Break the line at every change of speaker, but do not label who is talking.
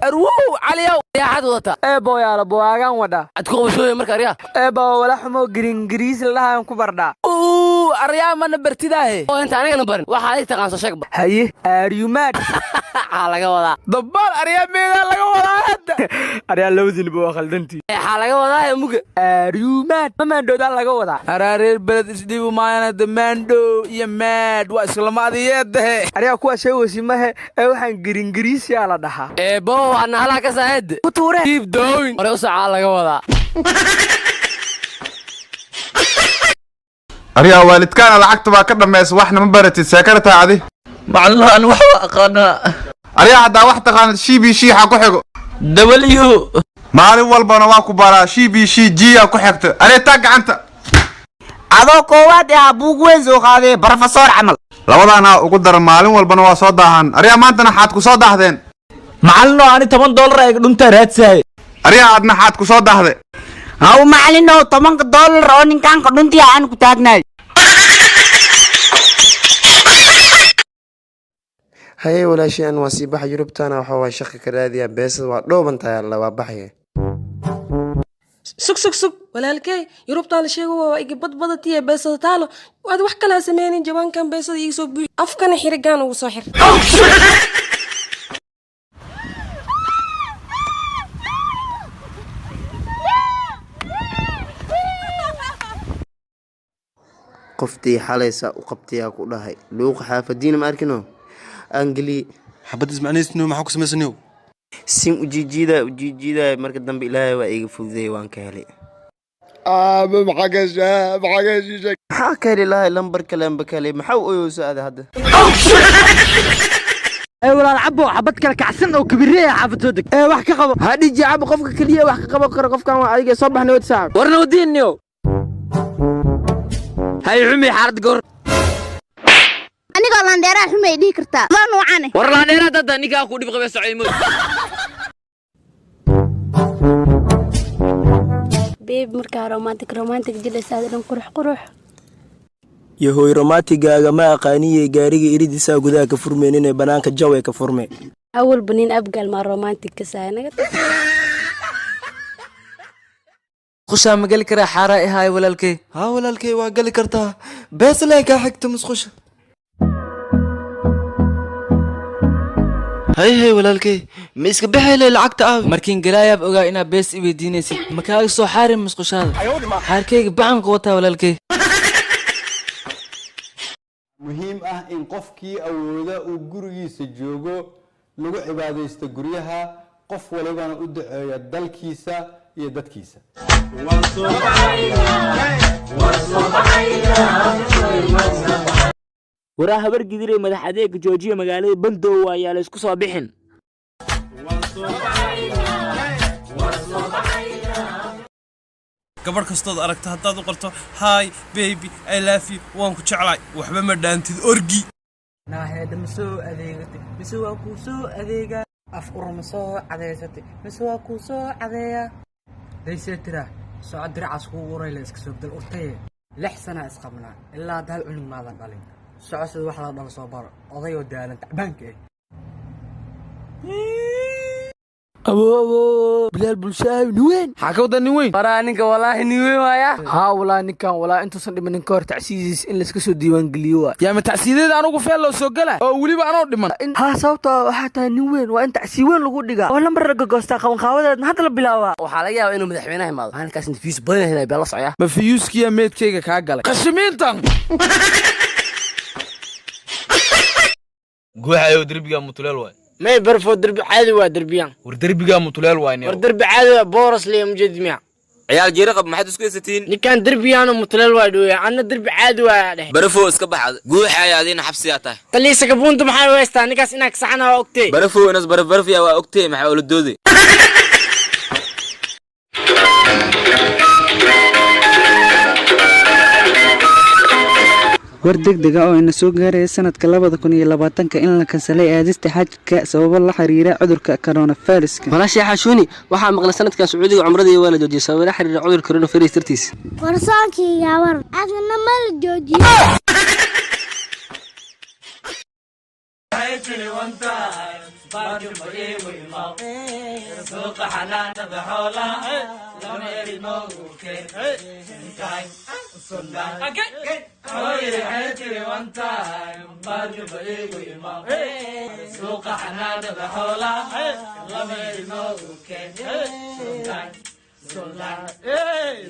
أروو عليا يا حد وطا
بو يا لبو أجان ودا
أتكون شوية مرك أريا
ولا حمو جريس لها ينكو بردا
أريا ما نبرتي ده أنت أنا نبرن وحالي تقانص شكبة
هاي أريومات
حالك ولا
دبال أريا ميدا لك ولا أريا لوزن بو خلدنتي
حالك ولا ممكن
أريومات ما دو ده لك ولا
أراري البلد إسديبو معنا دماندو يماد وأسلامات يده
أريا كوا شيء وسمه وحن جريس يا لدها
بو أنا هلا كساعد
كتورة
كيف دوين أريا وسعى لك ولا
أريا والد كان لعقت باكر لما يسوحنا من برتي سكرتها عادي
معلنا أنا وحقنا
أريا عدا واحد قان شي بي شي حكو حكو
دبليو
مالي والبنا واكو برا شي بي شي جي أكو حكت أريا تاق عنتا
adoo koowaad ah buug weyn soo qaaday professor camal
labadana ugu dar maalin walbana waa soo daahan Arya maantana xaad ku soo daahdeen
macallino ani $10 ay dhunta raadsaay
Arya aadna xaad ku soo daahday
haw macallino $10 oo ninkan ka dhuntii aan ku taagnay
haye walaashay aan wasi bax Yurubtana waxa waa shaqo ka raadiya beesad waa dhoobantahay alla waa baxay
سك walaalkay Yurubta la sheego waa iga badbadatiye beesada taalo waad wax kala sameeyeen jabaan kan beesada iga soo buuxi afkana xirigaan ugu soo xir
qoftii xalaysa u qabtiya ku dhahay luuq xaafadiina ma arkino angli
xabad ismaaneysno maxaa ku sameysanayo
sim ujiijida marka dambe ilaahay waa iga fududeeyay waan ka helay maxaa ka heli lahay lambar kale maxaa u soo hada
ولا العبوا حبت كلا كعسن أو كبيرة حافتودك wax ka qabo hadii jacab qofka kaliya wax ka qabo karo qofkan waa adiga soo baxnay wad
warna wadiinyo hay xumi xarad gor
aniga landeera xumay dhigi kartaa ma noocane
war landeera dad aniga ku dhib qabay socaymo
beeb marka romantic jilaysaa dhan qurux
yahoy romantigaaga ma aqaaniyay gaariga iridiisa gudaha ka furmeenin ee banaanka jawi ka furmeen
awal banin abgal ma romantic ka saanaga
khusha ma gali kara xara ahay walaalkay
ها walaalkay waa gali kartaa bees leh ka xigta musqusha هاي walaalkay ma iska bixilay lacagta ah
markiin galaayab ogaa ina bees i weydiinaysid ma kaaga soo xaarin musqushaada xaarkayga baan qoota walaalkay
muhiim ah in qofkii awooda uu gurigiisa joogo lagu cibaadeysto guryaha qof walibana u duceeyo dalkiisa iyo dadkiisa
waraa habar gidiray madax adeega joojiya magaalada Bandow ayaa la isku soo bixin
gabar kastood aragto hadaad u qorto hi baby I love you waan ku jeclay waxba ma dhaantid orgi
naaheed masoo adeegatay masoo ku soo adeega af urma soo cadeysatay masoo ku soo cadeeya leysay tira soo diracas ku uray la iska soo dal urtay 6 sano isqabnaa ilaa dal cunug maadan dhalin socosad wax la dhal soo baro odayo daalan tacbaanka
أبو بلال بلشاوي نوين
حكودا نوين
فرانيك والله نوين ويا
ها والله نكان والله انتو صندي من كور تعسيس ان لسك سو ديوان غليوا
يا ما تعسيديد انو فيل لو سو غلا او وليبا انو dhiman
ها sababta waxa taa نوين waa inta si weyn lagu dhigaa oo lambar laga goosta qaban qaawada hadda la bilaawaa
waxa laga yaabaa inuu madaxweynaha imaado halkaas fiis badan yahay baa la socya
ma fiiskiya meedkayga ka galay qashimiintan
guuxayo darbiga mutuleel way
ما برفو دربي عادي ودربيان
وردربيغا متولال واينيو
وردربي عادي بورس لي مجدميا
عيال جيرقب ما حد اسكو يستين
ني كان دربيان متولال وايدوي انا دربي عادي واده
برفو اسك baxad guuxayaadina xabsiya tahay
qaliisa kabunta maxay weystaan ninkaas inaad saxana waa ogtay
برفو inas barfiya waa ogtay maxay ula dooday
wardegdega oo ina soo gaaray sanadka 2020 in la kansalay aadista xajka sabab la xiriira cudurka coronavirus
walaashay xashuuni waxa maqlay sanadkan Sacuudiga umradii waa la joojiyay sabab la xiriira cudurka coronavirus tirtiis
warsaankii gaawar adna ma la joojiyo
tiri one time baarjuma iigu imaw suuqa xanaanada xoolaha lama erimoogu keen hooyay tiri one time baarjuma iigu imaw suuqa xanaanada xoolaha lama erimoogu keen Hey!